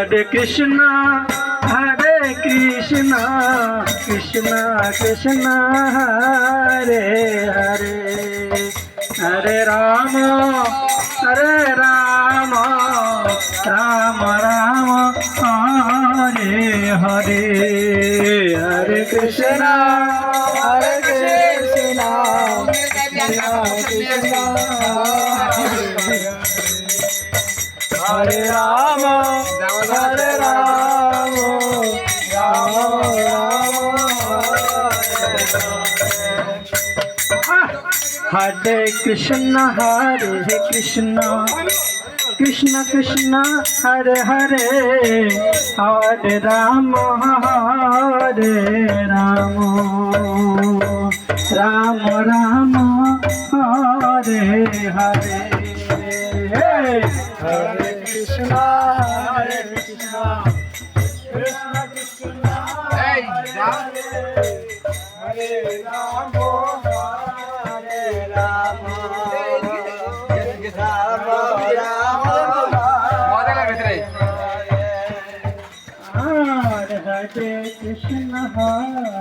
Hare Krishna, Hare Krishna, Krishna Krishna, Hare Hare, Hare Rama, Hare Rama, Rama Rama, Hare Hare, Hare Krishna, Hare Krishna, Krishna Krishna, Hare Rama, Hare Rama, Rama Rama, Hare Krishna, Hare Krishna, Krishna Krishna, Hare Hare, Hare Rama, Hare Rama, Rama Rama, Hare Hare. Hare Krishna, Hare Krishna, Krishna Krishna, Hare Hare, Hare Rama, Hare Rama, Rama Rama, Hare Hare Krishna, Hare